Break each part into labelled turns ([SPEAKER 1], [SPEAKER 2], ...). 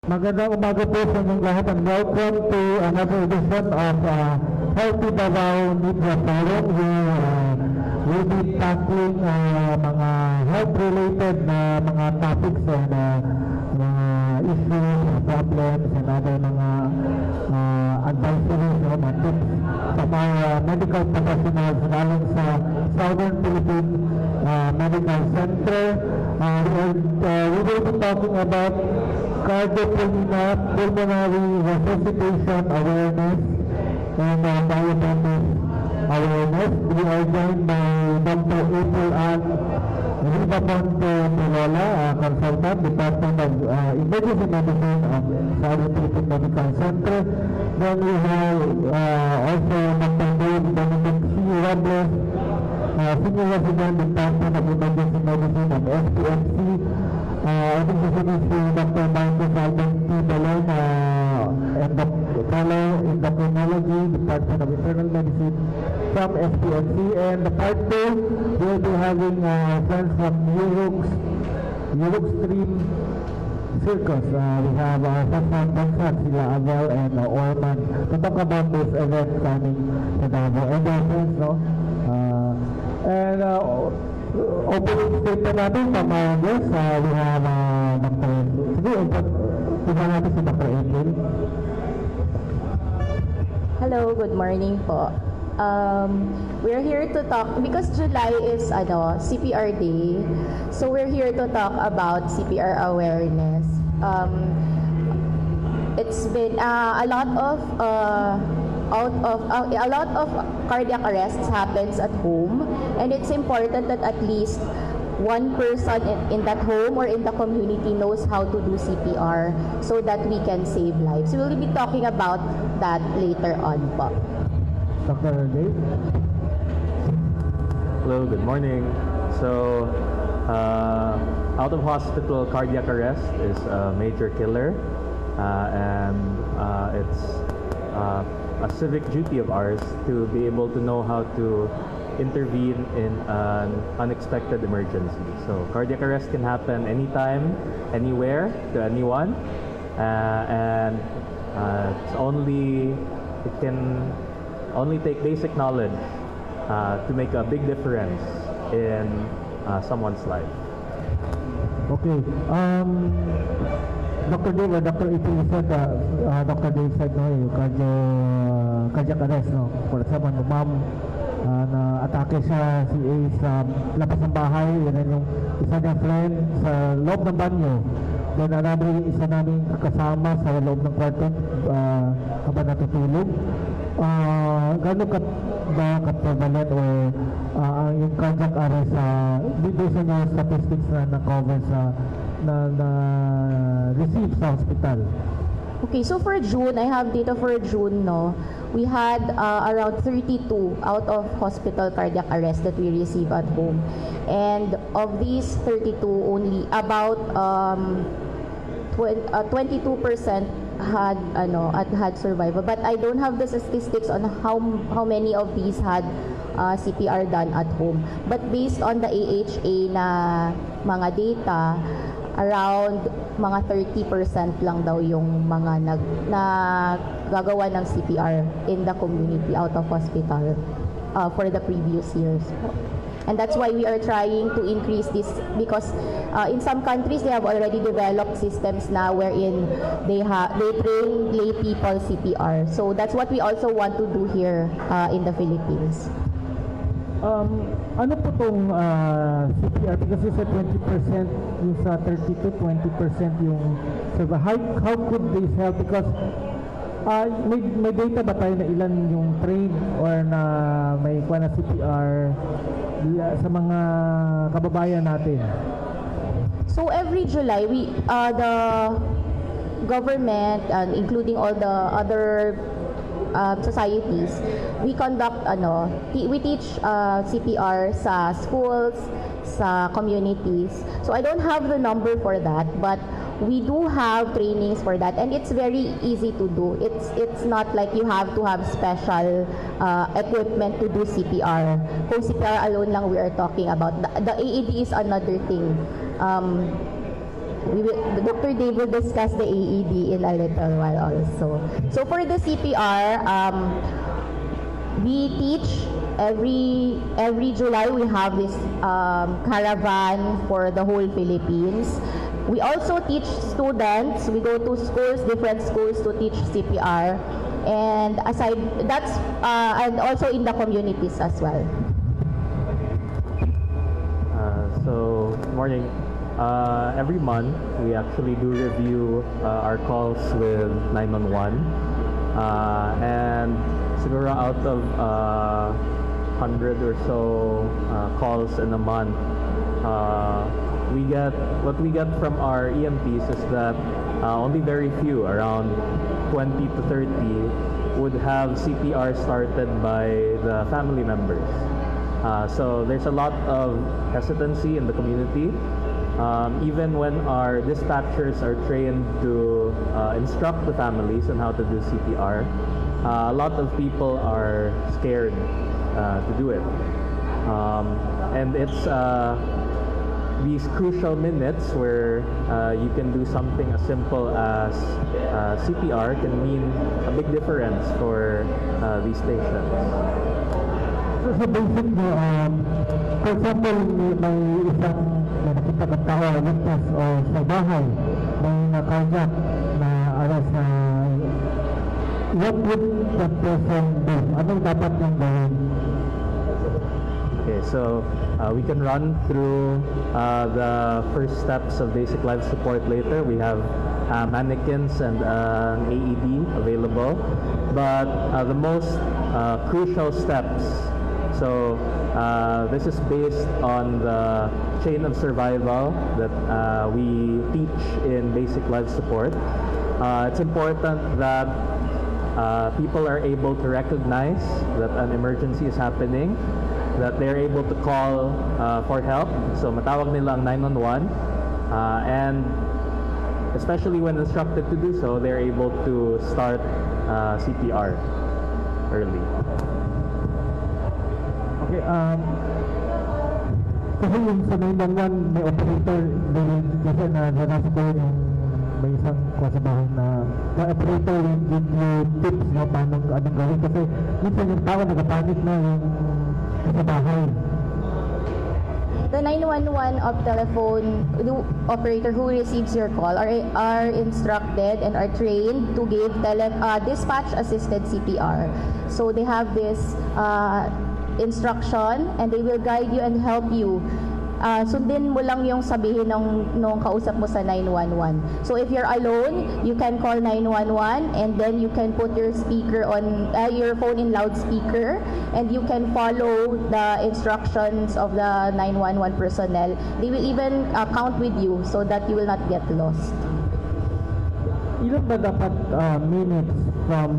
[SPEAKER 1] Magandang umaga po sa inyong lahat and welcome to another edition of Healthy Davao Media Forum. We'll be tackling mga health-related na mga topics and mga issues, problems, and other mga advisories o mga tips sa mga medical professionals galing sa Southern Philippine Medical Center. We will be talking about cardiopulmonary resuscitation awareness and diabetes awareness. We are joined by Dr. April Ann Rivamonte Pilola, consultant, Department of Emergency Medicine of Southern Philippine Medical Center. Then we have also Dr. Dave Dominic C. Robles, Senior Resident, Department of Emergency Medicine of SPMC. I think this is Dr. Marcos Alban T. Balon, and Fellow in Endocrinology, Department of Internal Medicine from SPMC. And the part 2, we'll be having friends from Urux Stream Circus. We have Sassan Bansat, Sila Abel, and Orman to talk about this event coming to Davao. And their friends, no? Opening statement natin from our guests, we have Dr. Sige, tignan natin si Dr. April.
[SPEAKER 2] Hello, good morning po. We're here to talk, because July is CPR Day, so we're here to talk about CPR awareness. It's been a lot of cardiac arrests happens at home, and it's important that at least one person in that home or in the community knows how to do CPR so that we can save lives. We'll be talking about that later on po.
[SPEAKER 1] Dr. Dave?
[SPEAKER 3] Hello, good morning. So, out of hospital cardiac arrest is a major killer, and it's a civic duty of ours to be able to know how to intervene in an unexpected emergency. So cardiac arrest can happen anytime, anywhere, to anyone, and it can only take basic knowledge to make a big difference in someone's life.
[SPEAKER 1] Okay. Dr. Dave, Dr. April said, Dr. Dave said, no, cardiac arrest, no? For example, ma'am, na atake siya si A sa labas ng bahay, yan yung isa niyang friend sa loob ng banyo. Then another isa namin kasama sa loob ng kwarto habang natutulog. Gano'n ka ba ka-prevalent o yung cardiac arrest based on your statistics na na-cover sa receive sa hospital?
[SPEAKER 2] Okay, so for June, I have data for June, no? We had around 32 out of hospital cardiac arrest that we receive at home. And of these 32, only about 22% had survival. But I don't have the statistics on how many of these had CPR done at home. But based on the AHA na mga data, around mga 30% lang daw yung mga gagawa ng CPR in the community out of hospital for the previous years. And that's why we are trying to increase this, because in some countries they have already developed systems now wherein they train lay people CPR. So that's what we also want to do here in the Philippines.
[SPEAKER 1] Ano po itong CPR? Because you said 20% yung sa 32, 20% yung how could this help? Because may data ba tayo na ilan yung train or na may kuha na CPR sa mga kababayan natin?
[SPEAKER 2] So every July, the government, including all the other societies, we conduct we teach CPR sa schools, sa communities. So I don't have the number for that, but we do have trainings for that, and it's very easy to do. It's not like you have to have special equipment to do CPR. Kung CPR alone lang we are talking about. The AED is another thing. Dr. Dave will discuss the AED in a little while also. So for the CPR, we teach every July we have this caravan for the whole Philippines. We also teach students. We go to schools, different schools, to teach CPR, and and also in the communities as well.
[SPEAKER 3] So, morning. Every month, we actually do review our calls with 911. And siguro out of 100 or so calls in a month, what we get from our EMTs is that only very few, around 20 to 30, would have CPR started by the family members. So there's a lot of hesitancy in the community. Even when our dispatchers are trained to instruct the families on how to do CPR, a lot of people are scared to do it. And it's these crucial minutes where you can do something as simple as CPR can mean a big difference for these patients.
[SPEAKER 1] So sa basic mo, for example, may isang nakita ng tao, ligtas o sa bahay, may na-cardiac na aras na what would that person do? Anong dapat niyang gawin?
[SPEAKER 3] Okay, so we can run through the first steps of basic life support later. We have mannequins and an AED available, but the most crucial steps. So this is based on the chain of survival that we teach in basic life support. It's important that people are able to recognize that an emergency is happening, that they're able to call for help. So matawag nila ang 911, and especially when instructed to do so, they're able to start CPR early.
[SPEAKER 1] Okay, kasi yung sa 911 may operator din kasi nasa ko yung may isang kwa sa bahay na operator will give you tips na paano anong gawin kasi minsan yung tao nagpapanik na yung sa bahay.
[SPEAKER 2] The 911 telephone operator who receives your call are instructed and are trained to give dispatch assisted CPR. So they have this instruction and they will guide you and help you. Sundin mo lang yung sabihin nung kausap mo sa 911. So if you're alone, you can call 911 and then you can put your speaker on your phone in loudspeaker and you can follow the instructions of the 911 personnel. They will even count with you so that you will not get lost.
[SPEAKER 1] Ilan ba dapat minutes from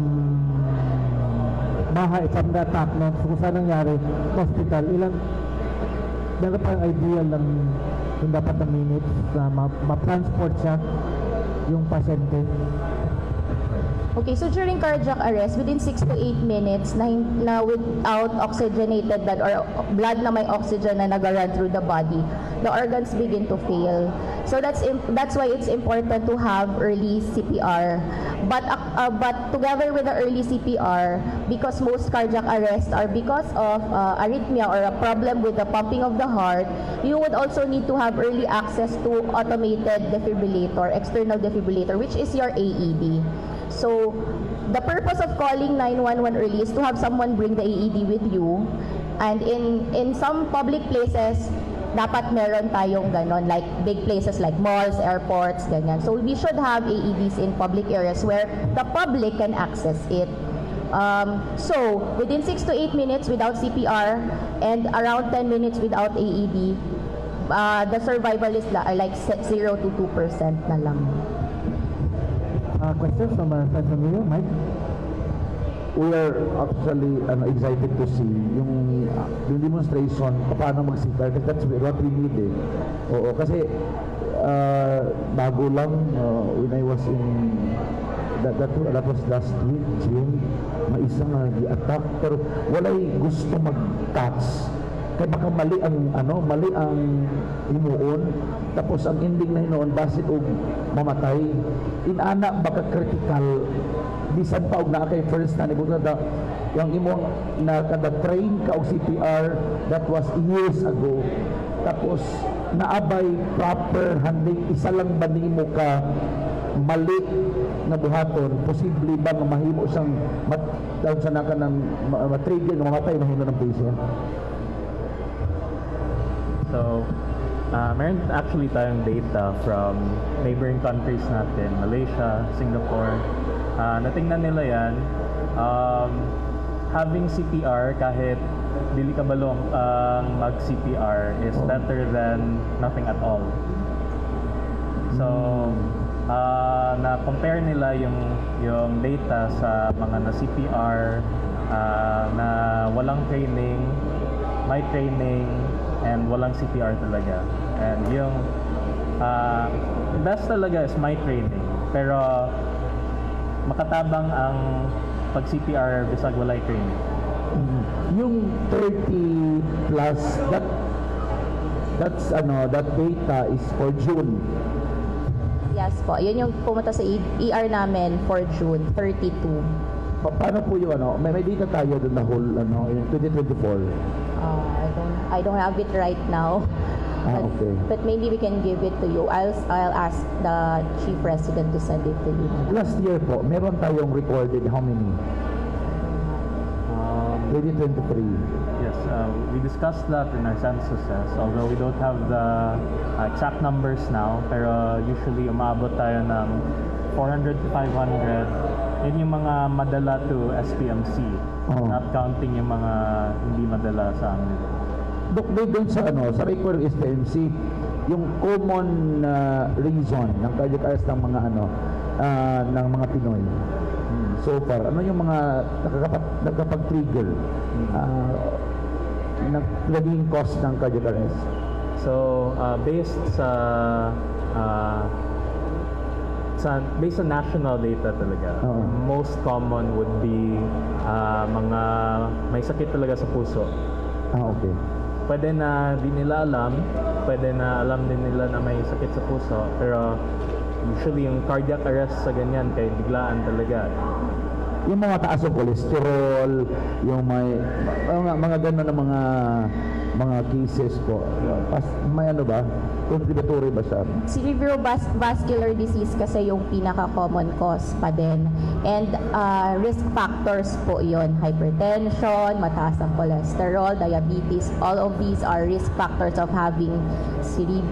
[SPEAKER 1] bahay, from the attack na kung saan nangyari, hospital, ilan meron pa yung ideal ng yung dapat na minutes na ma-transport siya yung pasyente?
[SPEAKER 2] Okay, so during cardiac arrest, within 6 to 8 minutes na without oxygenated blood or blood na may oxygen na nag-run through the body, the organs begin to fail. So that's why it's important to have early CPR. But together with the early CPR, because most cardiac arrests are because of arrhythmia or a problem with the pumping of the heart, you would also need to have early access to automated defibrillator, external defibrillator, which is your AED. So the purpose of calling 911 early is to have someone bring the AED with you. And in some public places, dapat meron tayong ganon, like big places like malls, airports, ganyan. So we should have AEDs in public areas where the public can access it. So within 6 to 8 minutes without CPR and around 10 minutes without AED, the survival is like 0 to 2% na lang.
[SPEAKER 1] Questions from friends from you, Mike?
[SPEAKER 4] We are actually excited to see yung demonstration paano mag-CPR because that's what we need eh. Oo, kasi bago lang when I was in that was last week, June, may isang di-attack pero walay gusto mag-catch. kay baka mali ang himuon, tapos ang ending na hinoon basit og mamatay. Inana baka critical bisan pa og naa kay first na nibutang yung imong na kada train ka og CPR that was years ago, tapos naabay proper handling, isa lang ba nimo ka mali na buhaton, posible ba nga mahimo siyang daw sa naka ng matrigger nga mamatay na hino ng patient?
[SPEAKER 3] So, meron actually tayong data from neighboring countries natin, Malaysia, Singapore. Natingnan nila yan. Having CPR kahit dili ka balong mag-CPR is better than nothing at all. So, na-compare nila yung data sa mga na-CPR na walang training, may training, and walang CPR talaga. And yung best talaga is may training. Pero makatabang ang pag-CPR bisag walay training.
[SPEAKER 4] Yung 30 plus, that data is for June.
[SPEAKER 2] Yes po. Yun yung pumunta sa ER namin for June 32.
[SPEAKER 4] Paano po yung may data tayo doon na whole yung 2024?
[SPEAKER 2] I don't have it right now.
[SPEAKER 4] Okay.
[SPEAKER 2] But maybe we can give it to you. I'll ask the chief president to send it to you.
[SPEAKER 4] Last year po, meron tayong recorded how many? 2023.
[SPEAKER 3] Yes, we discussed that in our censuses, although we don't have the exact numbers now, pero usually umabot tayo ng 400 to 500. Yun yung mga madala to SPMC, not counting yung mga hindi madala sa amin.
[SPEAKER 4] Dok, doon sa record ng SPMC, yung common reason ng cardiac arrest ng mga ng mga Pinoy. So far, ano yung mga nagkapag-trigger naging cause ng cardiac arrest?
[SPEAKER 3] So, based sa national data talaga, most common would be mga may sakit talaga sa puso.
[SPEAKER 4] Okay.
[SPEAKER 3] Pwede na di nila alam, pwede na alam din nila na may sakit sa puso, pero usually yung cardiac arrest sa ganyan kay biglaan talaga.
[SPEAKER 4] Yung mga taas ng cholesterol, yung mga gano'n na mga cases po. May ba? Contributory ba siya?
[SPEAKER 2] Cerebrovascular disease kasi yung pinaka-common cause pa din. And risk factors po yon: hypertension, mataas ang cholesterol, diabetes. All of these are risk factors of having CVD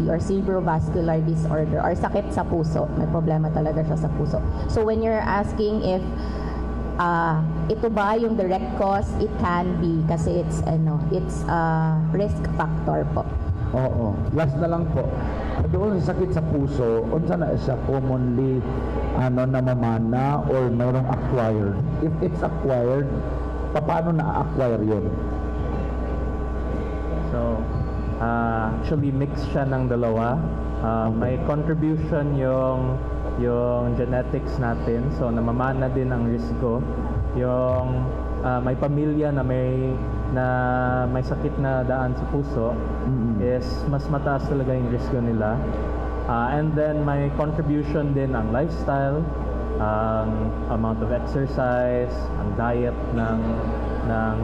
[SPEAKER 2] or cerebrovascular disorder or sakit sa puso. May problema talaga siya sa puso. So when you're asking if ito ba yung direct cause, it can be kasi it's risk factor po.
[SPEAKER 4] Oo. Last na lang po. Doon sa sakit sa puso, unsa na siya commonly namamana or mayroong acquired? If it's acquired, paano na-acquire yun?
[SPEAKER 3] So, actually mix siya ng dalawa. May contribution yung genetics natin, so namamana din ang risgo. Yung may pamilya na may sakit na daan sa puso, is mas mataas talaga yung risgo nila. And then may contribution din ang lifestyle, ang amount of exercise, ang diet ng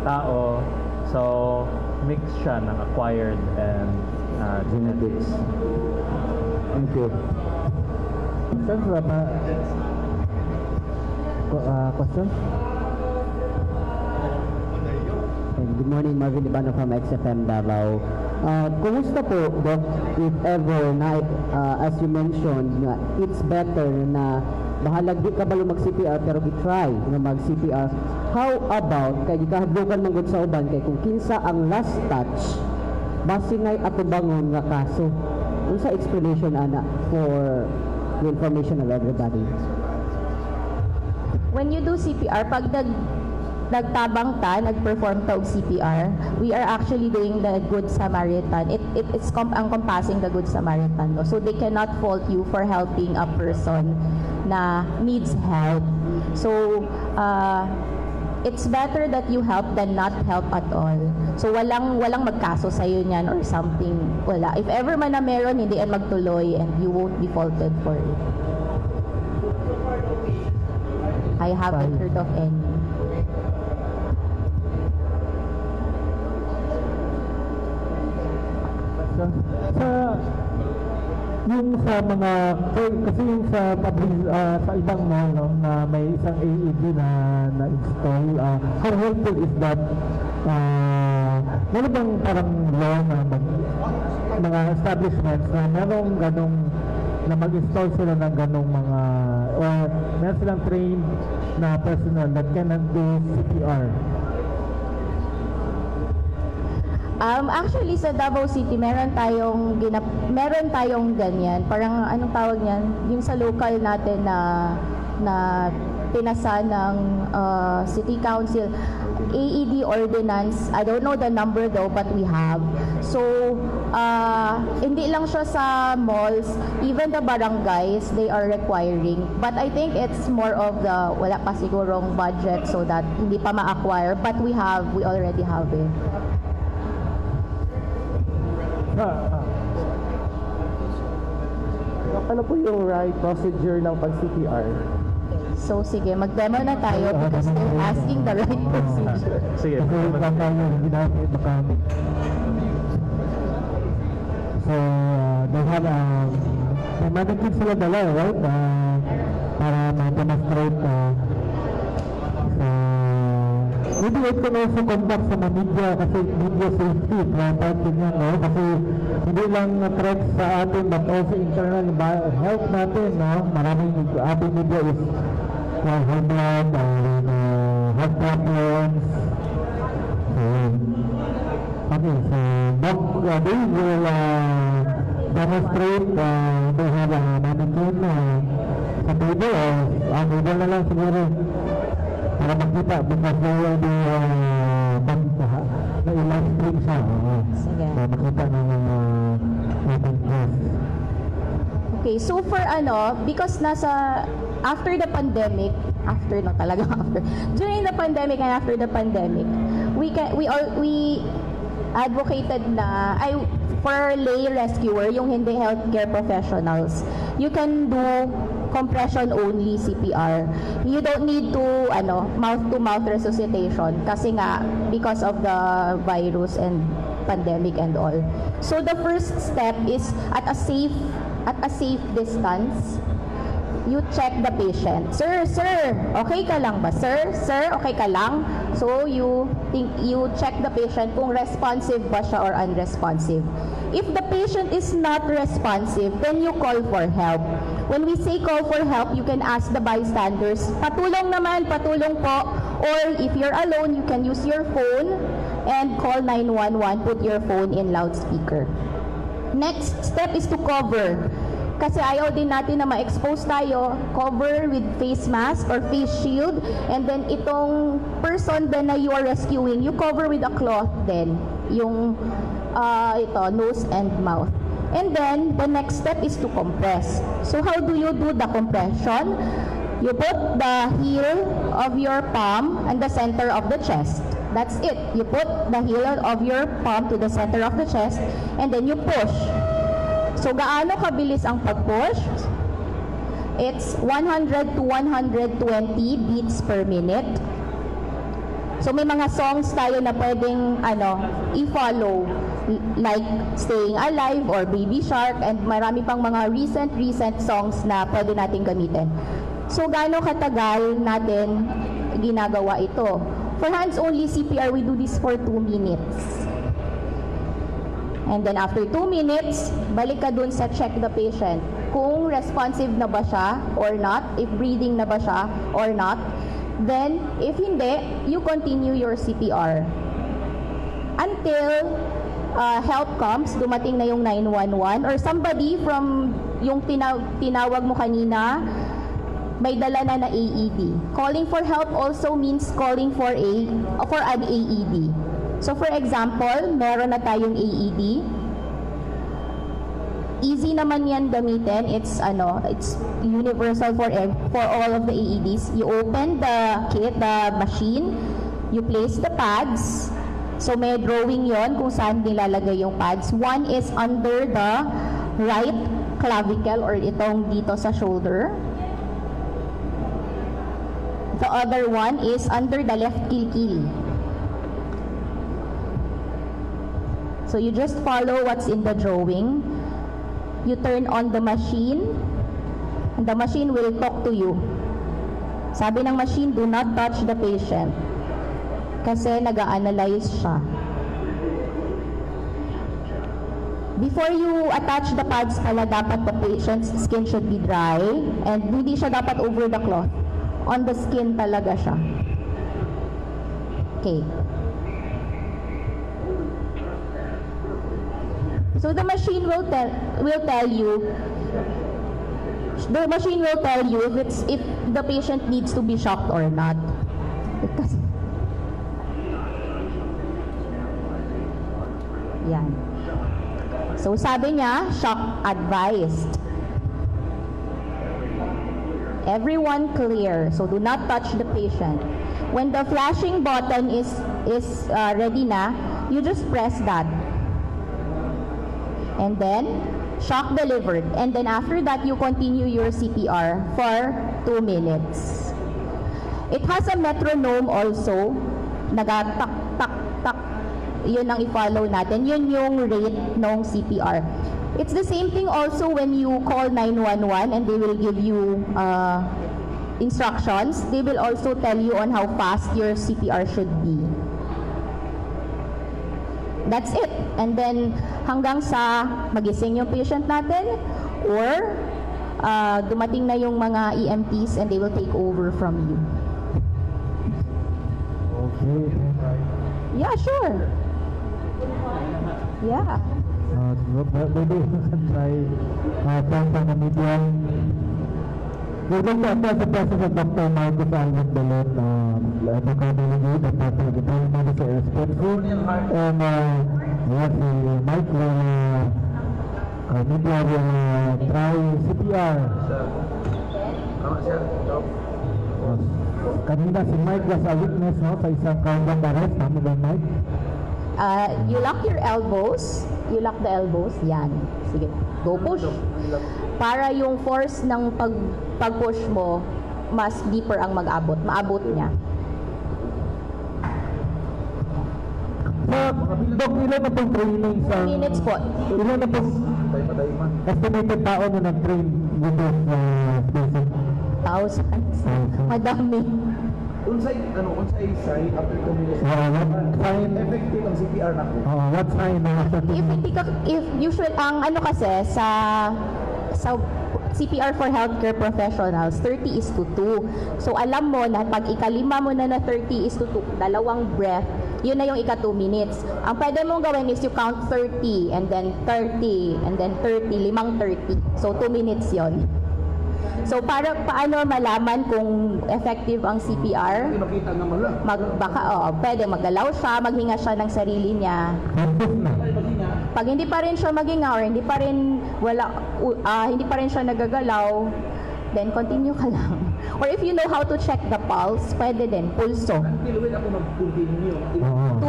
[SPEAKER 3] tao. So mix siya ng acquired and genetics.
[SPEAKER 4] Thank you.
[SPEAKER 1] Sir, question?
[SPEAKER 5] Good morning, Marvin Ibano from XFM Davao. Kumusta po, Doc, if ever na, as you mentioned, it's better na bahalag di ka balo mag-CPR pero gitry na mag-CPR. How about, kay gikahadlukan man gud sa uban, kay kung kinsa ang last touch, base ngay ato bangon nga kaso. Unsa explanation ana for the information of everybody?
[SPEAKER 2] When you do CPR, pag nagtabang ta, nag-perform ta og CPR, we are actually doing the Good Samaritan. It's encompassing the Good Samaritan. No? So they cannot fault you for helping a person na needs help. So it's better that you help than not help at all. So walang magkaso sa iyo niyan or something. Wala. If ever man na meron, hindi yan magtuloy and you won't be faulted for it. I haven't heard of any.
[SPEAKER 1] Yung sa mga kasi yung sa sa ibang mall no, na may isang AED na install, how helpful is that? Meron bang parang law na mga establishments na merong ganong na mag-install sila ng ganong mga or meron silang trained na personnel that can do CPR?
[SPEAKER 2] Actually sa Davao City meron tayong ganyan. Parang anong tawag niyan? Yung sa local natin na pinasa ng City Council AED ordinance. I don't know the number though, but we have. So hindi lang siya sa malls, even the barangays they are requiring. But I think it's more of the wala pa sigurong budget so that hindi pa ma-acquire, but we already have it.
[SPEAKER 6] Ano po yung right procedure ng pag-CPR?
[SPEAKER 2] So sige, mag-demo na tayo because they're asking the right procedure.
[SPEAKER 3] Sige.
[SPEAKER 1] Kasi baka yung ginamit baka so they have may mannequin sila dala, right? Para ma-demonstrate maybe it can also contact sa mga media kasi media safety, part din yan, no? Kasi hindi lang threat sa atin but also internal health natin, no? Maraming ating media is high blood, heart problems. Okay, so they will demonstrate, they have a mannequin sa table ang table na lang siguro para makita because they will be na i-live stream siya.
[SPEAKER 2] Sige.
[SPEAKER 1] So makita ng ating guest.
[SPEAKER 2] Okay, so for because after the pandemic, during the pandemic and after the pandemic, we advocated na for lay rescuer, yung hindi healthcare professionals, you can do compression only CPR. You don't need to mouth-to-mouth resuscitation kasi nga because of the virus and pandemic and all. So the first step is at a safe distance, you check the patient. Sir, okay ka lang ba? Sir, okay ka lang? So you check the patient kung responsive ba siya or unresponsive. If the patient is not responsive, then you call for help. When we say call for help, you can ask the bystanders, patulong po. Or if you're alone, you can use your phone and call 911, put your phone in loudspeaker. Next step is to cover. Kasi ayaw din natin na ma-expose tayo, cover with face mask or face shield, and then itong person din na you are rescuing, you cover with a cloth din, yung nose and mouth. And then, the next step is to compress. So how do you do the compression? You put the heel of your palm in the center of the chest. That's it. You put the heel of your palm to the center of the chest, and then you push. So gaano kabilis ang pag-push? It's 100 to 120 beats per minute. So may mga songs tayo na pwedeng i-follow, like Staying Alive or Baby Shark, and marami pang mga recent songs na pwede natin gamitin. So gaano katagal natin ginagawa ito? For hands-only CPR, we do this for 2 minutes. And then after 2 minutes, balik ka dun sa check the patient. Kung responsive na ba siya or not, if breathing na ba siya or not. Then, if hindi, you continue your CPR. Until help comes, dumating na yung 911 or somebody from yung tinawag mo kanina, may dala na AED. Calling for help also means calling for an AED. So for example, meron na tayong AED. Easy naman yan gamitin. It's universal for all of the AEDs. You open the kit, the machine, You place the pads. So may drawing yon kung saan nilalagay yung pads. One is under the right clavicle or itong dito sa shoulder. The other one is under the left kilkili. So you just follow what's in the drawing. You turn on the machine, and the machine will talk to you. Sabi ng machine, do not touch the patient. Kasi nag-a-analyze siya. Before you attach the pads pala, dapat the patient's skin should be dry and hindi siya dapat over the cloth. On the skin talaga siya. Okay. So the machine will tell you if the patient needs to be shocked or not. Because yan. So sabi niya, shock advised. Everyone clear. So do not touch the patient. When the flashing button is ready na, you just press that. And then shock delivered. And then after that, you continue your CPR for 2 minutes. It has a metronome also. Nagatak, tak, tak. Yun ang i-follow natin. Yun yung rate ng CPR. It's the same thing also when you call 911 and they will give you instructions. They will also tell you on how fast your CPR should be. That's it. And then hanggang sa magising yung patient natin or dumating na yung mga EMTs and they will take over from you.
[SPEAKER 1] Okay.
[SPEAKER 2] Yeah, sure. Yeah.
[SPEAKER 1] Maybe you can try from the medium. We're going to address the presence of Dr. Marcus Alvin Belot, the cardiologist, the Dr. Department Medical Respectful, and yes, Mike media will try CPR. Kanina si Mike was a witness no, sa isang cardiac arrest. Tama ba, Mike?
[SPEAKER 2] You lock your elbows. You lock the elbows. Yan. Sige. Go push. Para yung force ng pag-push mo, mas deeper ang mag-abot. Maabot niya.
[SPEAKER 1] Dok, ilan na pong training sa...
[SPEAKER 2] 2 minutes po.
[SPEAKER 1] Ilan na pong estimated tao na nag-train with this patient?
[SPEAKER 2] Thousands. Madami.
[SPEAKER 4] Unsay sign after 2 minutes.
[SPEAKER 1] What sign?
[SPEAKER 4] Effective ang CPR na ko.
[SPEAKER 1] What sign na after 2 minutes?
[SPEAKER 2] If usual, ang ano kasi sa CPR for healthcare professionals, 30:2. So alam mo na pag ikalima mo na 30:2, dalawang breath, yun na yung ika 2 minutes. Ang pwede mong gawin is you count 30 and then 30 and then 30, limang 30. So 2 minutes yon. So paano malaman kung effective ang CPR?
[SPEAKER 4] Makita naman lang.
[SPEAKER 2] Pwede maggalaw siya, maghinga siya ng sarili niya. Pag hindi pa rin siya maghinga or hindi pa rin siya nagagalaw, then continue ka lang. Or if you know how to check the pulse, pwede din, pulso. 2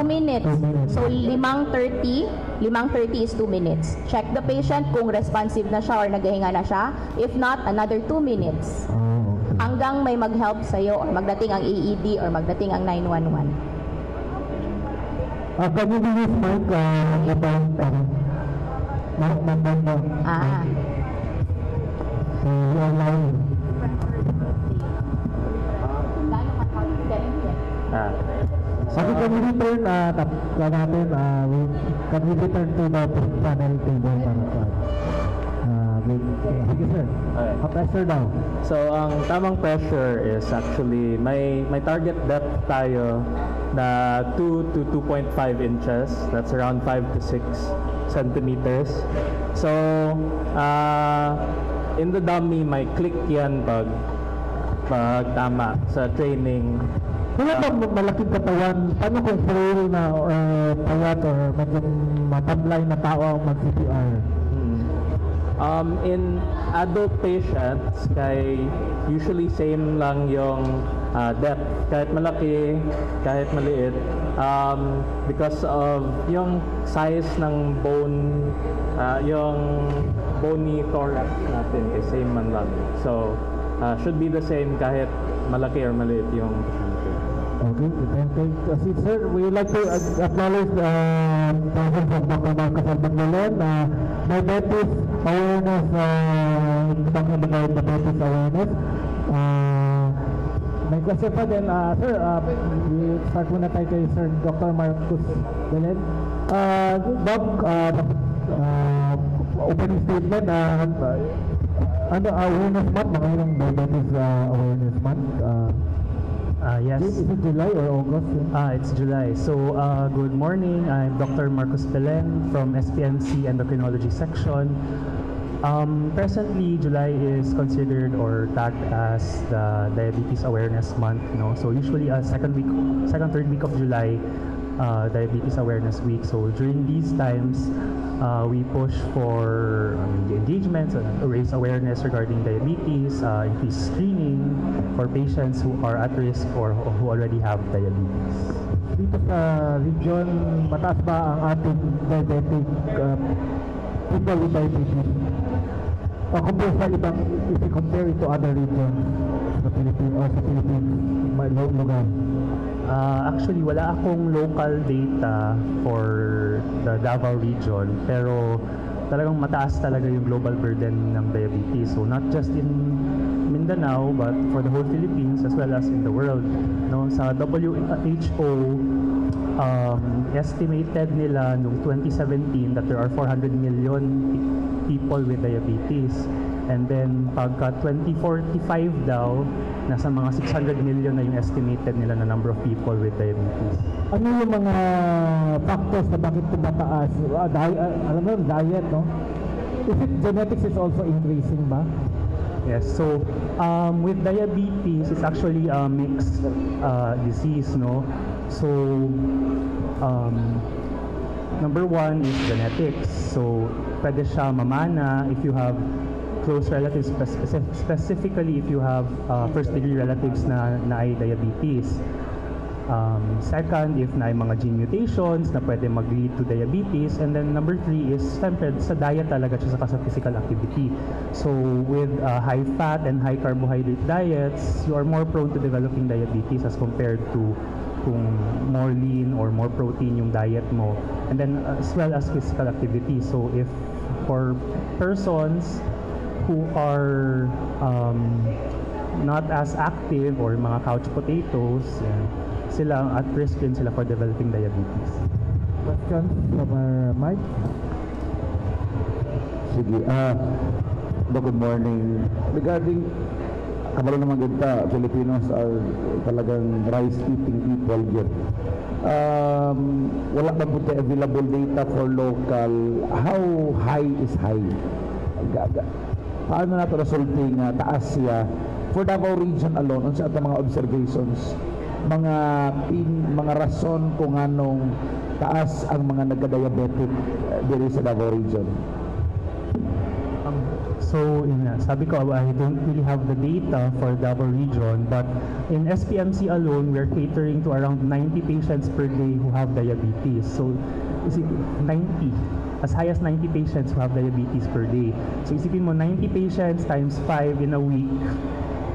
[SPEAKER 2] minutes. So, limang 30 is 2 minutes. Check the patient kung responsive na siya or naghahinga na siya. If not, another 2 minutes. Hanggang may mag-help sa'yo or magdating ang AED or magdating ang 911.
[SPEAKER 1] Can you use mic So, you are live. Sabi can we return can we return to the panel table sige sir, pressure daw.
[SPEAKER 3] So ang tamang pressure is actually may target depth tayo na 2 to 2.5 inches. That's around 5 to 6 centimeters. So in the dummy may click yan pag tama sa training.
[SPEAKER 1] Kung malaking katawan, paano kung frail na payat or medyo matamlay na tao ang mag-CPR?
[SPEAKER 3] In adult patients, usually same lang yung depth, kahit malaki, kahit maliit, because of yung size ng bone, yung bony thorax natin is same man lang. So, should be the same kahit malaki or maliit yung pasyente.
[SPEAKER 1] Okay, thank you. Sir, we would like to acknowledge the presence of Dr. Marcos Albagnolen, diabetes awareness, talking about diabetes awareness. May question pa din, sir, start muna tayo kay Sir Dr. Marcos Belen. Doc, opening statement, ano, awareness month, mga ilang diabetes awareness month?
[SPEAKER 7] Yes.
[SPEAKER 1] Is it July or August?
[SPEAKER 7] It's July. So, good morning. I'm Dr. Marcos Belen from SPMC Endocrinology Section. Presently, July is considered or tagged as the Diabetes Awareness Month. No? So, usually, second, third week of July, Diabetes Awareness Week. So, during these times, we push for the engagements, raise awareness regarding diabetes, increase screening for patients who are at risk or who already have diabetes.
[SPEAKER 1] Dito sa region, mataas ba ang ating diabetic people with diabetes? O compare sa ibang, if you compare it to other regions sa Philippines o sa Philippines, lugar?
[SPEAKER 7] Actually, wala akong local data for the Davao region, pero talagang mataas talaga yung global burden ng diabetes. So not just in Mindanao, but for the whole Philippines as well as in the world. No, sa WHO, estimated nila noong 2017 that there are 400 million people with diabetes. And then pagka 2045 daw, nasa mga 600 million na yung estimated nila na number of people with diabetes.
[SPEAKER 1] Ano yung mga factors na bakit tumataas? Alam mo, diet, no? Is it genetics is also increasing ba?
[SPEAKER 7] Yes, so with diabetes, it's actually a mixed disease, no? So number one is genetics. So pwede siya mamana if you have close relatives, specifically if you have first-degree relatives na ay diabetes. Second, if na mga gene mutations na pwede mag-lead to diabetes. And then number three is siyempre sa diet talaga siya sa physical activity. So with high fat and high carbohydrate diets, you are more prone to developing diabetes as compared to kung more lean or more protein yung diet mo. And then as well as physical activity. So if for persons who are not as active or mga couch potatoes, sila at risk din sila for developing diabetes.
[SPEAKER 1] Question from Mike?
[SPEAKER 4] Sige. Good morning. Regarding, kabalo naman kita, Filipinos are talagang rice-eating people yet. Wala ba po tayo available data for local? How high is high? Paano na ito resulting taas siya? For Davao region alone, sa ating mga observations, mga rason kung anong taas ang mga nagka-diabetic diri sa Davao region.
[SPEAKER 7] So, sabi ko, I don't really have the data for Davao region, but in SPMC alone, we're catering to around 90 patients per day who have diabetes. So, 90, as high as 90 patients who have diabetes per day. So, isipin mo, 90 patients times 5 in a week,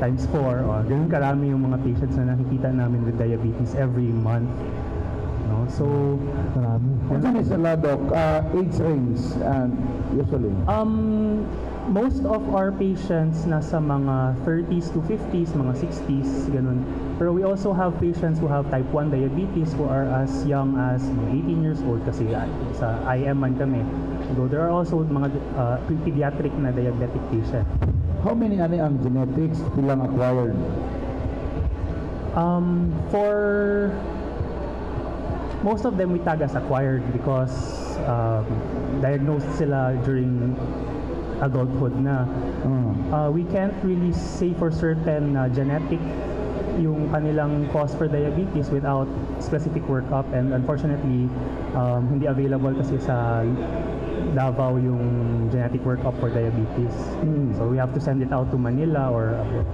[SPEAKER 7] times 4, ganun karami yung mga patients na nakikita namin with diabetes every month. No? So,
[SPEAKER 1] Marami.
[SPEAKER 4] Ano sa Ladok, age range and usually?
[SPEAKER 7] Most of our patients nasa mga 30s to 50s, mga 60s, ganun. Pero we also have patients who have type 1 diabetes who are as young as 18 years old kasi sa IM man kami. So there are also mga pediatric na diabetic patient.
[SPEAKER 4] How many ang genetics bilang acquired?
[SPEAKER 7] For most of them we tag as acquired because diagnosed sila during adulthood na. We can't really say for certain genetic yung kanilang cause for diabetes without specific workup, and unfortunately hindi available kasi sa Davao yung genetic workup for diabetes. So we have to send it out to Manila or abroad.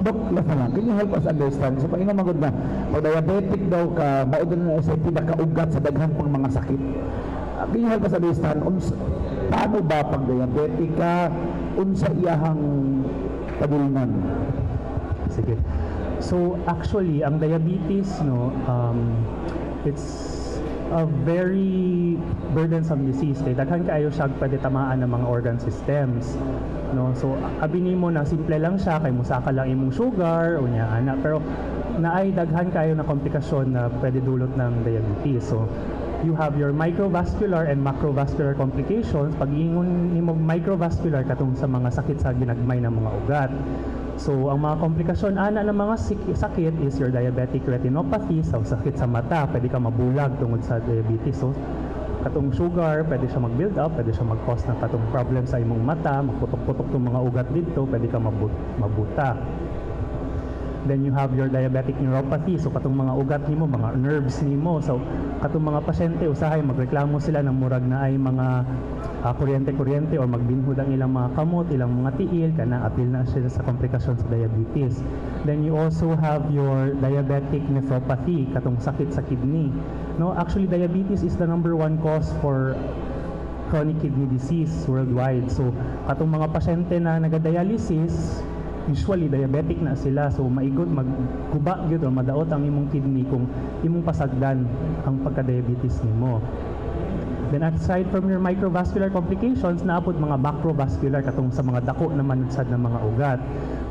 [SPEAKER 4] Dok, lasa lang, can you help us understand? So, paingon magod na, pag diabetic daw ka, maudon na sa pinakaugat sa daghan pang mga sakit. Can you help us understand, paano ba pag diabetic ka, unsa iyahang padulungan?
[SPEAKER 7] Sige. So actually, ang diabetes, no, it's a very burdensome disease. Daghan kaayo siya pwede tamaan ng mga organ systems. No, so abini mo na simple lang siya kay musaka lang imong sugar o nya ana, pero naay daghan kaayo na komplikasyon na pwede dulot ng diabetes. So you have your microvascular and macrovascular complications. Pag ingon nimo microvascular katong sa mga sakit sa ginagmay ng mga ugat. So, ang mga komplikasyon ana ng mga sakit is your diabetic retinopathy, so sakit sa mata, pwede ka mabulag tungod sa diabetes. So, katong sugar, pwede siya mag-build up, pwede siya mag-cause ng katong problem sa imong mata, magputok-putok tong mga ugat dito, pwede ka mabuta. Then you have your diabetic neuropathy, so katong mga ugat nimo, mga nerves nimo. So, katong mga pasyente usahay magreklamo sila ng murag na ay mga kuryente-kuryente or magbinhud ang ilang mga kamot, ilang mga tiil, kana apil na sila sa komplikasyon sa diabetes. Then you also have your diabetic nephropathy, katong sakit sa kidney. No, actually diabetes is the #1 cause for chronic kidney disease worldwide. So katong mga pasyente na nagadialysis, usually diabetic na sila, so maigot magkuba gyud or madaot ang imong kidney kung imong pasagdan ang pagka-diabetes nimo. Then aside from your microvascular complications, naapod mga macrovascular katong sa mga dako na manudsad ng mga ugat.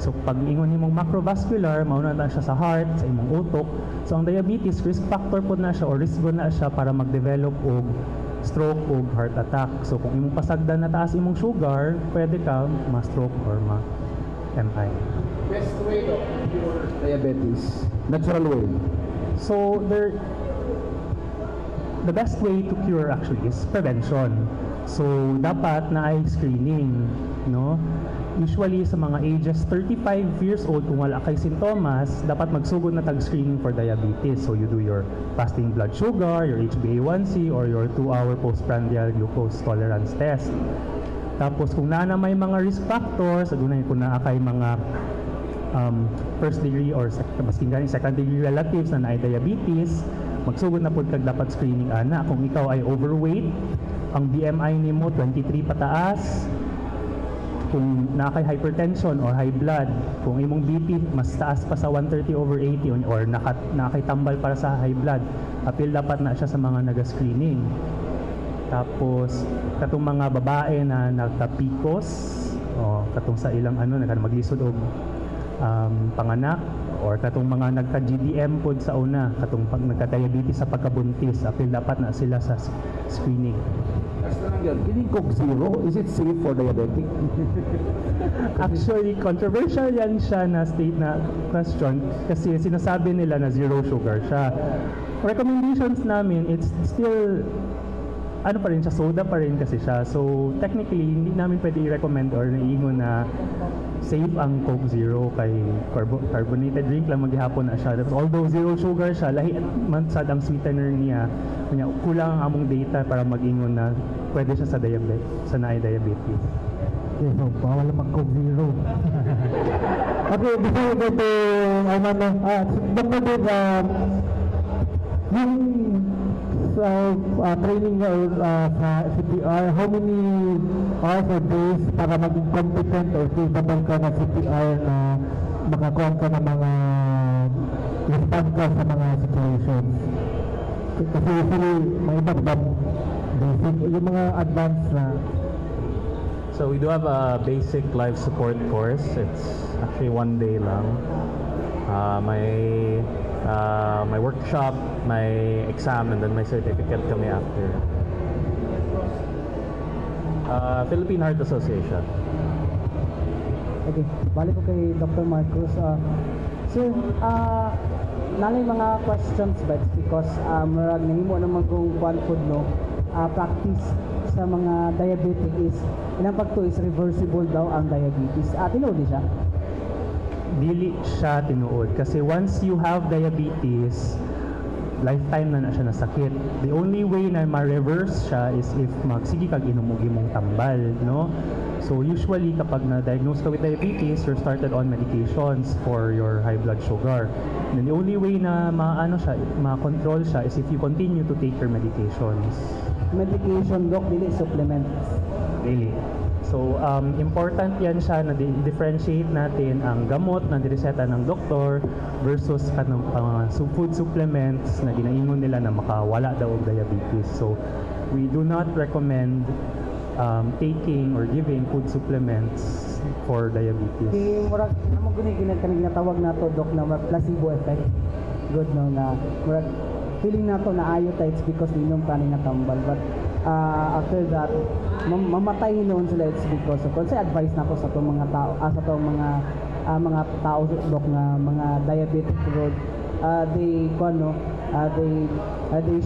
[SPEAKER 7] So pag ingon nimong macrovascular, mauna na siya sa heart, sa imong utok. So ang diabetes, risk factor po na siya or risk na siya para mag-develop og stroke o heart attack. So kung imong pasagdan na taas imong sugar, pwede ka ma-stroke or ma-MI.
[SPEAKER 4] Best way to cure diabetes, natural way.
[SPEAKER 7] So the best way to cure actually is prevention. So dapat na ay screening, no? Usually sa mga ages 35 years old, kung wala kay sintomas, dapat magsugod na tag-screening for diabetes. So you do your fasting blood sugar, your HbA1c, or your 2-hour postprandial glucose tolerance test. Tapos kung na may mga risk factors, adunay kung naa kay mga first degree or second degree relatives na naay diabetes, magsugod na po kag dapat screening ana. Kung ikaw ay overweight, ang BMI nimo 23 pataas, kung nakay hypertension or high blood, kung imong BP mas taas pa sa 130/80 or nakay tambal para sa high blood, apil dapat na siya sa mga naga-screening. Tapos katong mga babae na nagka-PCOS o katong sa ilang naglisod og panganak, or katong mga nagka-GDM pod sa una, katong pag nagka-diabetes sa pagkabuntis, apil dapat na sila sa screening.
[SPEAKER 4] Kining Coke Zero, is it safe for diabetic?
[SPEAKER 7] Actually, controversial yan siya na state na question kasi sinasabi nila na zero sugar siya. Recommendations namin, it's still pa rin siya, soda pa rin kasi siya. So, technically, hindi namin pwede i-recommend or naiingon na safe ang Coke Zero kay carbonated drink lang maghihapon na siya. Although zero sugar siya, lahi man sad ang sweetener niya, kanya kulang ang among data para mag-ingon na pwede siya sa naay diabetes.
[SPEAKER 1] Okay, so bawal mag Coke Zero. Okay, before we go to yung training sa CPR, how many hours or days para maging competent or capable ka na CPR na makakuha ka ng mga respond ka sa mga situations? Kasi usually, may iba't basic, yung mga advanced na.
[SPEAKER 3] So we do have a basic life support course. It's actually 1 day lang. My workshop, my exam, and then my certificate kami after. Philippine Heart Association.
[SPEAKER 5] Okay, balik ko kay Dr. Marcos. Sir, nalay mga questions ba? Because marag nahimo naman kung kuan food no, practice sa mga diabetic is, ilang pagto is reversible daw ang diabetes. Tinuod di siya?
[SPEAKER 7] Dili siya tinuod kasi once you have diabetes, lifetime na siya nasakit. The only way na ma-reverse siya is if magsige kag inom og imong tambal, no? So usually kapag na-diagnose ka with diabetes, you're started on medications for your high blood sugar. And the only way na ma-control siya is if you continue to take your medications
[SPEAKER 5] Medication, Doc, dili supplements.
[SPEAKER 7] daily. So, important yan siya na differentiate natin ang gamot na direseta ng doktor versus kanang food supplements na ginaingon nila na makawala daw og diabetes. So, we do not recommend taking or giving food supplements for diabetes.
[SPEAKER 5] Murag amo guni ginatawag nato, Doc, na placebo effect. Good no na murag feeling nato na ayo ta it's because inom ka nga tambal, but after that mamatay noon sila it's because of say advice nako sa tong mga tao sa tong mga tao, Doc, nga mga diabetic road, they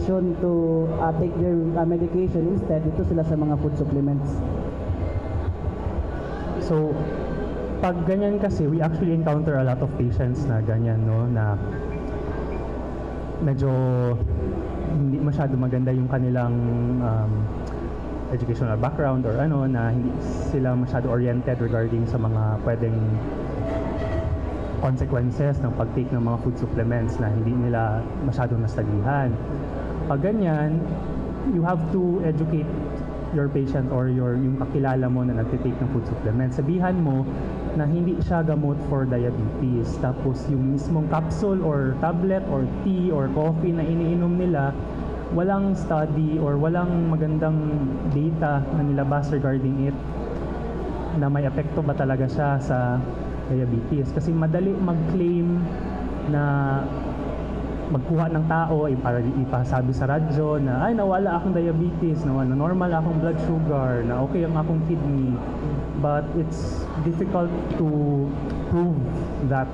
[SPEAKER 5] shown to take their medication instead dito sila sa mga food supplements.
[SPEAKER 7] So, pag ganyan kasi, we actually encounter a lot of patients na ganyan, no, na medyo hindi masyado maganda yung kanilang educational background or ano, na hindi sila masyado oriented regarding sa mga pwedeng consequences ng pag-take ng mga food supplements na hindi nila masyadong nastudihan. Pag ganyan, you have to educate your patient or yung kakilala mo na nagtitake ng food supplements. Sabihan mo na hindi siya gamot for diabetes. Tapos yung mismong capsule or tablet or tea or coffee na iniinom nila, walang study or walang magandang data na nilabas regarding it na may epekto ba talaga siya sa diabetes. Kasi madali mag-claim na magkuha ng tao para ipasabi sa radyo na ay nawala akong diabetes, na normal akong blood sugar, na okay ang akong kidney. But it's difficult to prove that,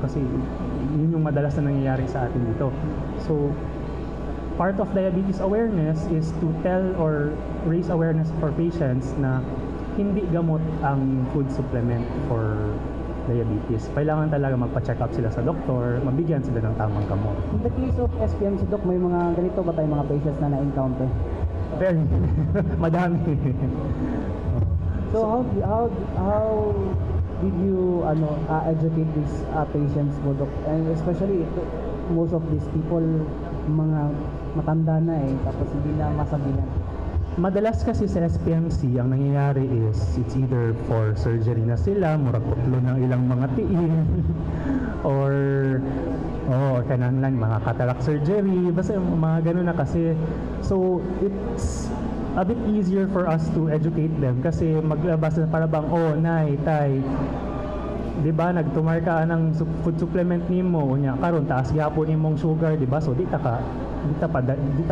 [SPEAKER 7] kasi yun yung madalas na nangyayari sa atin dito. So part of diabetes awareness is to tell or raise awareness for patients na hindi gamot ang food supplement for diabetes. Kailangan talaga magpa-check up sila sa doktor, mabigyan sila ng tamang gamot.
[SPEAKER 5] In the case of SPMC, Doc, may mga ganito ba tayong mga patients na na-encounter?
[SPEAKER 7] Very madami.
[SPEAKER 5] So how did you educate these patients mo, Doc? And especially most of these people mga matanda na tapos hindi na masabihan.
[SPEAKER 7] Madalas kasi sa SPMC, ang nangyayari is it's either for surgery na sila, murag putlo ng ilang mga tiil, or kananglan mga cataract surgery, basta mga ganun na kasi. So it's a bit easier for us to educate them kasi maglabas na para bang, nay, tay, di ba nagtumar ka ng food supplement nimo unya karon taas gyapon imong sugar, di ba? So di ta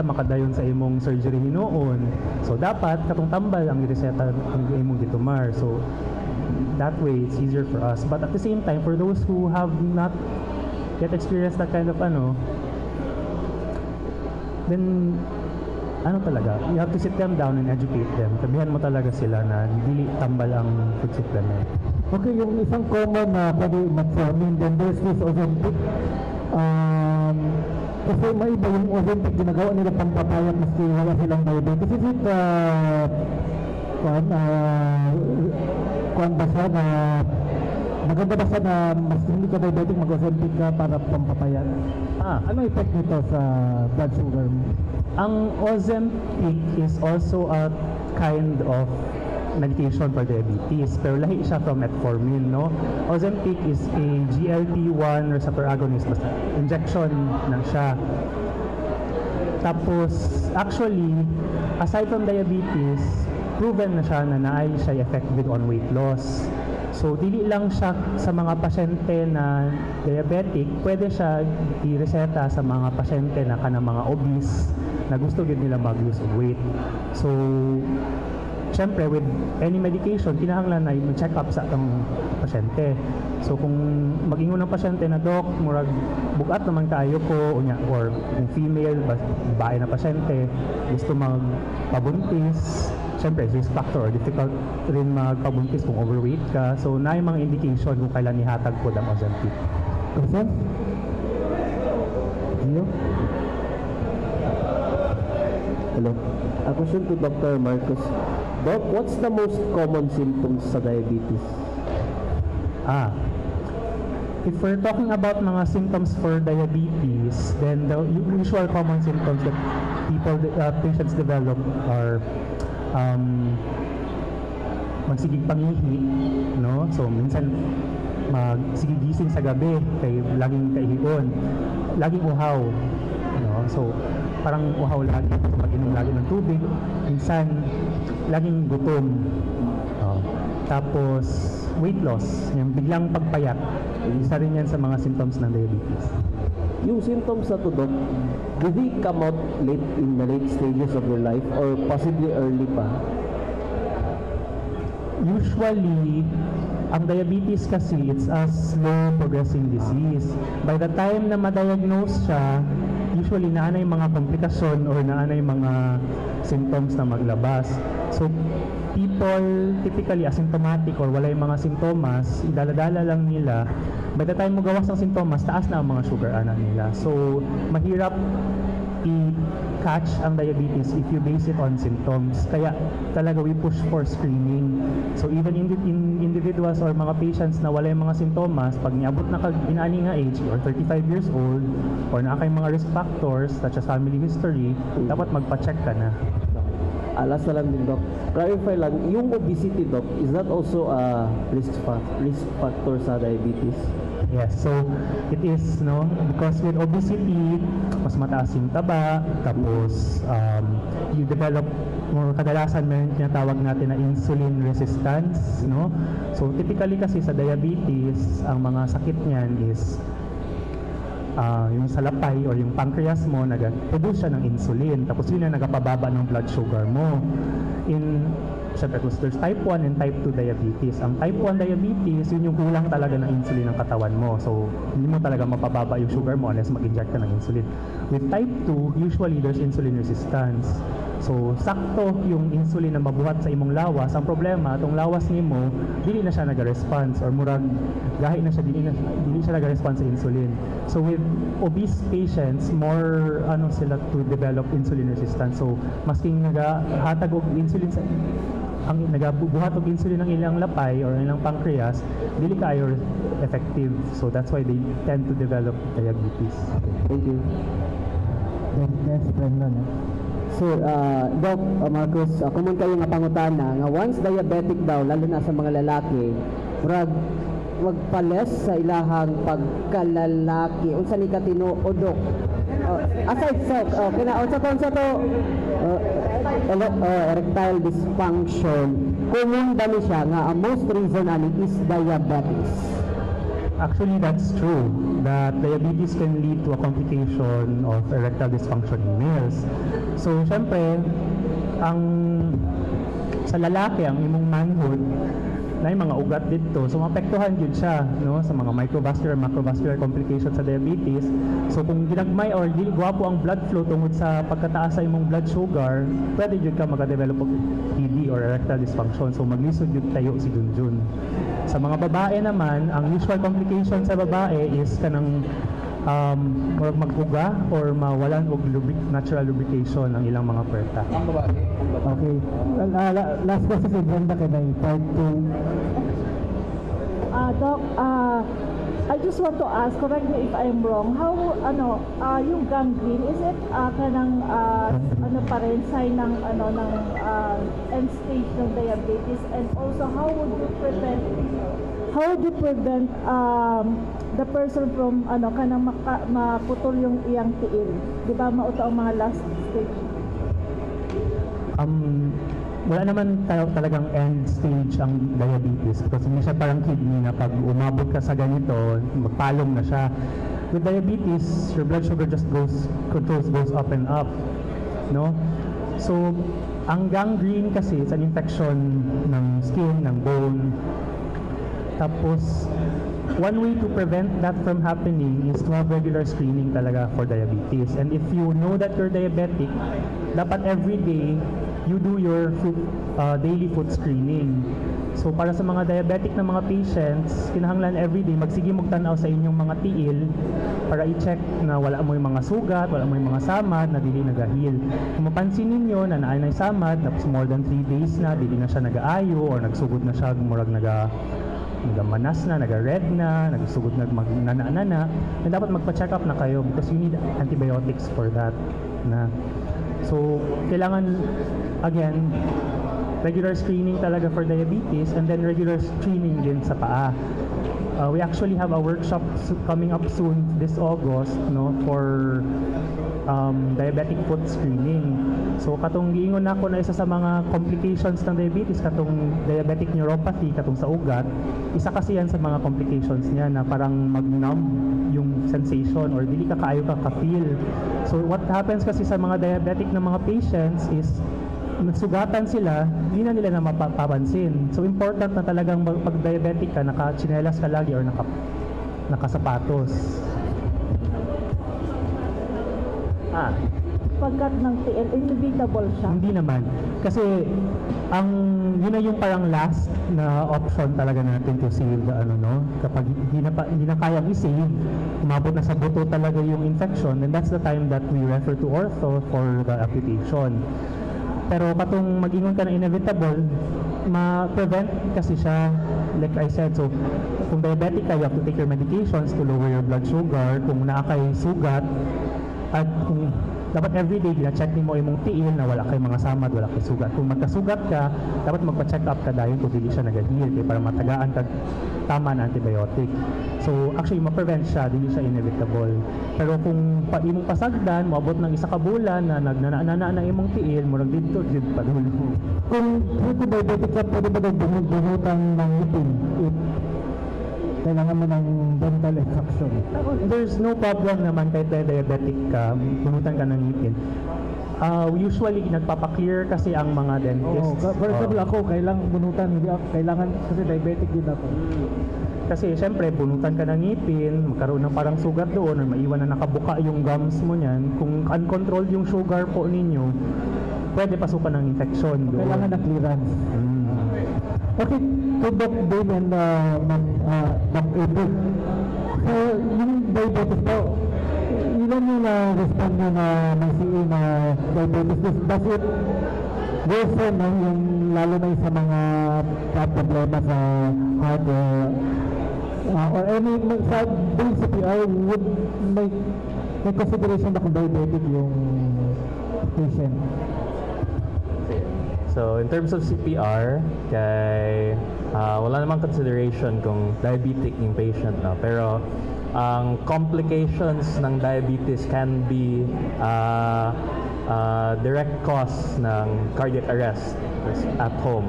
[SPEAKER 7] makadayon sa imong surgery hinuon. So dapat katong tambal ang gireseta ang imong gitumar. So that way it's easier for us. But at the same time, for those who have not yet experienced that kind of then talaga, you have to sit them down and educate them. Sabihan mo talaga sila na dili tambal ang food supplement.
[SPEAKER 1] Okay, yung isang common na pwede metformin, then there's this Ozempic. Kasi may iba yung Ozempic, ginagawa nila pampapayat maski wala silang diabetes. Is it, kuwan ba siya na, maganda ba siya na mas hindi ka diabetic, mag-Ozempic ka para pampapayat? Ano effect nito sa blood sugar mo?
[SPEAKER 7] Ang Ozempic is also a kind of medication for diabetes, pero lahi siya from metformin, no? Ozempic is a GLP-1 receptor agonist, basta injection na siya. Tapos, actually, aside from diabetes, proven na siya na naay siya effective on weight loss. So, dili lang siya sa mga pasyente na diabetic, pwede siya i-reseta sa mga pasyente na kanang mga obese na gusto gid nila mag-lose of weight. So, syempre, with any medication, kinahanglan na i-check up sa atong pasyente. So, kung mag-ingon ng pasyente na, Doc, murag bugat naman kayo ko, or kung female, babae na pasyente, gusto magpabuntis, syempre, risk factor, or difficult rin magpabuntis kung overweight ka. So, na yung mga indication kung kailan ihatag po ang Ozempic.
[SPEAKER 1] Question? Gio?
[SPEAKER 6] Hello. A question to Dr. Marcos. Doc, what's the most common symptoms sa diabetes?
[SPEAKER 7] If we're talking about mga symptoms for diabetes, then the usual common symptoms that patients develop are magsigig pangihi, no? So minsan magsigigising sa gabi, kay laging kaihion, laging uhaw, no? So parang uhaw lagi, mag-inom lagi ng tubig, minsan laging gutom. Tapos weight loss, yung biglang pagpayat, isa rin yan sa mga symptoms ng diabetes.
[SPEAKER 6] Yung symptoms na to, Doc, do they come out late in the late stages of your life or possibly early pa?
[SPEAKER 7] Usually, ang diabetes kasi, it's a slow progressing disease. By the time na ma-diagnose siya, usually naanay mga komplikasyon or naanay mga symptoms na maglabas. So, people typically asymptomatic or wala yung mga simptomas, idala-dala lang nila. By the time mo gawas ng simptomas, taas na ang mga sugar ana nila. So, mahirap i-catch ang diabetes if you base it on symptoms. Kaya talaga we push for screening. So, even in individuals or mga patients na wala yung mga simptomas, pag niabot na inaani nga age or 35 years old or na kay mga risk factors such as family history, dapat magpa-check ka na.
[SPEAKER 6] Last na lang din, Doc. Clarify lang, yung obesity, Doc, is that also a risk factor sa diabetes?
[SPEAKER 7] Yes, so it is, no, because with obesity, mas mataas yung taba, tapos you develop more kadalasan may tinatawag natin na insulin resistance, no? So typically kasi sa diabetes, ang mga sakit niyan is yung salapay or yung pancreas mo nag-produce siya ng insulin, tapos yun ang nagpapababa ng blood sugar mo. Syempre, there's type 1 and type 2 diabetes. Ang type 1 diabetes, yun yung kulang talaga ng insulin ng katawan mo. So, hindi mo talaga mapababa yung sugar mo unless mag-inject ka ng insulin. With type 2, usually there's insulin resistance. So, sakto yung insulin na mabuhat sa imong lawas. Ang problema, itong lawas nimo, dili na siya nag-response or murag gahi na siya, dili siya nag-response sa insulin. So, with obese patients, more sila to develop insulin resistance. So, masking nagahatag og insulin ang nagabuhat og insulin ng ilang lapay or ilang pancreas, dili kaayo effective. So, that's why they tend to develop diabetes.
[SPEAKER 6] Thank you.
[SPEAKER 1] Next friend na.
[SPEAKER 5] Sir, Doc Marcos, common kayo nga pangutana nga once diabetic daw, lalo na sa mga lalaki, wag pales sa ilahang pagkalalaki. Unsa ni katinuod, Doc? Aside sa unsa to erectile dysfunction, common dami siya nga ang most reason ani is diabetes.
[SPEAKER 7] Actually, that's true, that diabetes can lead to a complication of erectile dysfunction in males. So, syempre, sa lalaki, ang imong manhood, na yung mga ugat dito, so maapektuhan yun siya, no, sa mga microvascular, macrovascular complications sa diabetes. So, kung ginagmay or gwapo ang blood flow tungod sa pagkataas sa imong blood sugar, pwede yun ka makadevelop of ED or erectile dysfunction. So, maglisod yun tayo si Junjun. Sa mga babae naman, ang usual complication sa babae is kanang mag-uga or mawalan og natural lubrication ng ilang mga puwerta.
[SPEAKER 1] Okay. Last question si Brenda kay part 2.
[SPEAKER 8] Doc, I just want to ask, correct me if I'm wrong, how, yung gangrene, is it kanang, pa rin, sign ng, end stage ng diabetes? And also, how would you prevent the person from, kanang maputol yung iyang tiil? Di ba, mauto ang mga last stage?
[SPEAKER 7] Wala naman talagang end stage ang diabetes kasi hindi siya parang kidney na pag umabot ka sa ganito, magpalong na siya. With diabetes, your blood sugar just goes up and up, no? So, ang gangrene kasi is an infection ng skin, ng bone. Tapos, one way to prevent that from happening is to have regular screening talaga for diabetes. And if you know that you're diabetic, dapat every day you do your daily food screening. So para sa mga diabetic na mga patients, kinahanglan everyday magsige magtanaw sa inyong mga tiil para i-check na wala mo yung mga sugat, wala mo yung mga samad na dili nagahil. Kung mapansin ninyo na naay na samad, na more than 3 days na, dili na siya nagaayo or nagsugod na siya, murag nagamanas na, naga-red na, nagsugod na magnana-nana, na dapat magpa-check up na kayo because you need antibiotics for that. So, kailangan, again, regular screening talaga for diabetes and then regular screening din sa paa. We actually have a workshop coming up soon this August for diabetic foot screening. So katong giingon nako na isa sa mga complications ng diabetes katong diabetic neuropathy katong sa ugat, isa kasi yan sa mga complications niya na parang mag-numb yung sensation or dili ka kaayo ka feel. So what happens kasi sa mga diabetic na mga patients is nagsugatan sila, hindi na nila na mapapansin. So important na talagang pag diabetic ka, naka-chinelas ka lagi or nakasapatos.
[SPEAKER 8] Pagkat ng TL, inevitable siya.
[SPEAKER 7] Hindi naman. Kasi yun na yung parang last na option talaga natin to save kapag hindi na kayang i-save, umabot na sa buto talaga yung infection, and that's the time that we refer to ortho for the amputation. Pero katong mag-ingon ka na inevitable, ma-prevent kasi siya, like I said, so kung diabetic ka, you have to take your medications to lower your blood sugar. Kung naakay sugat, at kung dapat everyday gina-check mo imong tiil na wala kay mga samad, wala kay sugat. Kung magkasugat ka, dapat magpa-check up ka dahil kung dili siya nag-heal kay para matagaan kag tama na antibiotic. So actually ma-prevent siya, dili siya inevitable. Pero kung imong pasagdan, moabot ng isa ka bulan na nagnana na imong tiil, murag dito jud padulo.
[SPEAKER 1] Kung diabetic ka, pwede ba bunutan ng ngipin? Kailangan mo ng dental extraction.
[SPEAKER 7] There's no problem naman kahit diabetic ka, bunutan ka ng ngipin. Usually, nagpapaklear kasi ang mga dentists.
[SPEAKER 1] For example, ako, kailangan bunutan, hindi ako, kailangan kasi diabetic din ako.
[SPEAKER 7] Kasi syempre, bunutan ka ng ngipin, magkaroon ng parang sugat doon, or maiwan na nakabuka yung gums mo niyan. Kung uncontrolled yung sugar po ninyo, pwede pasukan ng infection doon.
[SPEAKER 1] Kailangan na clearance. Okay, to Doc Dave and Doc April. So, yung diabetes po, ilan yung na-respond nyo na may CE na diabetes? Does it worsen, yung lalo na sa mga problema sa heart or any, sa doing CPR, would may consideration na kung diabetic yung patient?
[SPEAKER 3] So, in terms of CPR, wala namang consideration kung diabetic yung patient, no? Pero, ang complications ng diabetes can be direct cause ng cardiac arrest at home.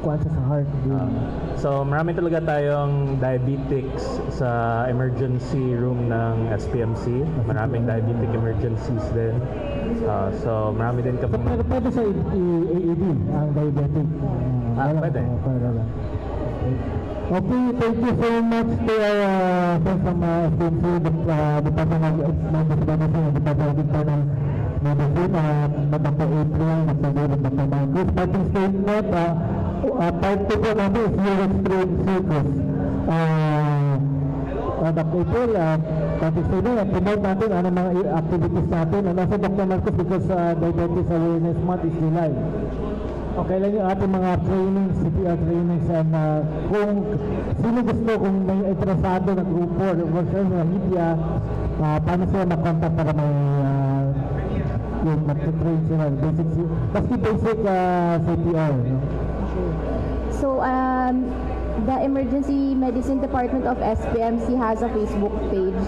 [SPEAKER 1] Kuwansa sa heart.
[SPEAKER 3] So, marami talaga tayong diabetics sa emergency room ng SPMC. Maraming diabetic emergencies din. So, marami din kami.
[SPEAKER 1] Pero pwede sa AED, ang diabetic.
[SPEAKER 3] Pwede.
[SPEAKER 1] Okay, thank you so much to our friends from SPMC, Department of Medicine, Department of Medicine, Dr. April, Dr. Marcus. Parting statement, part 2 po natin is your experience circus. Dr. April, parting statement, promote natin ano mga activities natin. And also Dr. Marcus, because Diabetes Awareness Month is July. Okay lang yung ating mga trainings, CPR trainings, and kung sino gusto, kung may interesado na grupo or sa media, paano sila makontak para may yung mag-train sila, basic CPR. No?
[SPEAKER 2] So, the Emergency Medicine Department of SPMC has a Facebook page,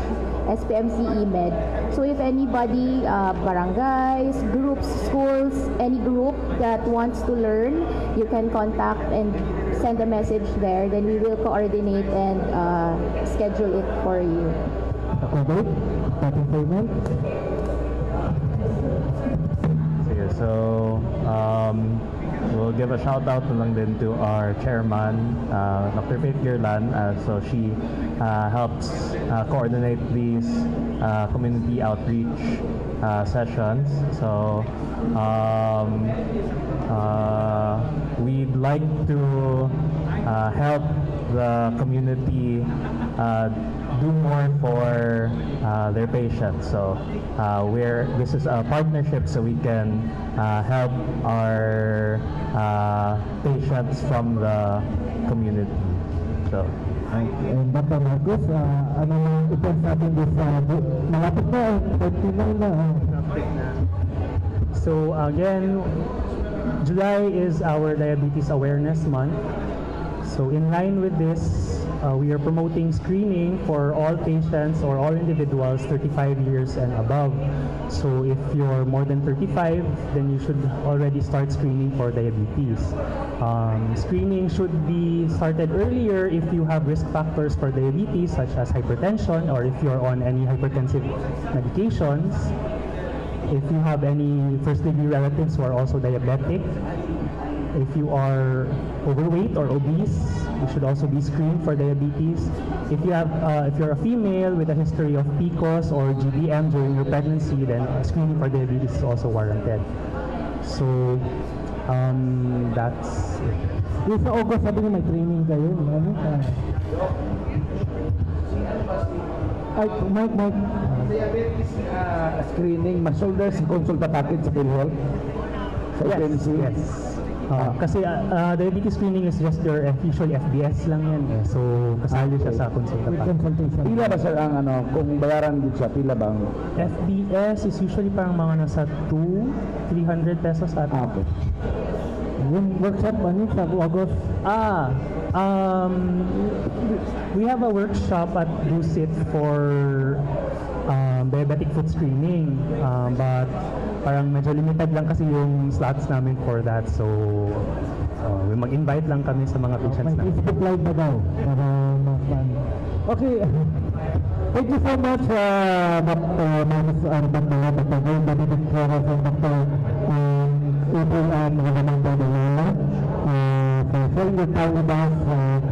[SPEAKER 2] SPMC EMED. So if anybody, barangays, groups, schools, any group that wants to learn, you can contact and send a message there. Then we will coordinate and schedule it for you.
[SPEAKER 1] Okay, starting statement.
[SPEAKER 3] Sige, so, we'll give a shout out na lang din to our chairman, Dr. Faith Girlan. So she helps coordinate these community outreach sessions. So we'd like to help the community do more for their patients. So this is a partnership, so we can help our patients from the community. So
[SPEAKER 1] And Dr. Marcos, ano nang ipon sa atin this malapit na, 49 na.
[SPEAKER 7] So again, July is our Diabetes Awareness Month. So in line with this, we are promoting screening for all patients or all individuals 35 years and above. So if you're more than 35, then you should already start screening for diabetes. Screening should be started earlier if you have risk factors for diabetes such as hypertension, or if you're on any hypertensive medications. If you have any first-degree relatives who are also diabetic, if you are overweight or obese, you should also be screened for diabetes. If you're a female with a history of PCOS or GBM during your pregnancy, then screening for diabetes is also warranted. So that's it.
[SPEAKER 1] Yung sa August, sabi niyo may training kayo. Ano? Ay, Mike.
[SPEAKER 4] Diabetes screening, ma-shoulder si consulta package sa PhilHealth. Sa FMC.
[SPEAKER 7] Yes. Kasi diabetes screening is just your usually FBS lang yan eh. So kasali siya sa consulta
[SPEAKER 1] With
[SPEAKER 7] package.
[SPEAKER 1] consultation.
[SPEAKER 4] Pila ba sir ang kung bayaran din siya, pila bang?
[SPEAKER 7] FBS is usually parang mga nasa 200-300 pesos at
[SPEAKER 4] Okay.
[SPEAKER 1] Yung workshop, ano, sa August.
[SPEAKER 7] We have a workshop at Dusit for diabetic foot screening, but parang medyo limited lang kasi yung slots namin for that. So mag-invite lang kami sa mga patients
[SPEAKER 1] May
[SPEAKER 7] namin.
[SPEAKER 1] Facebook Live na daw. Para makpan. Okay. Thank you so much, Dr. Manus Arbandala, Dr. Gay, Benedict Flores, and Dr. April Ann Ramananda, for sharing your time with us.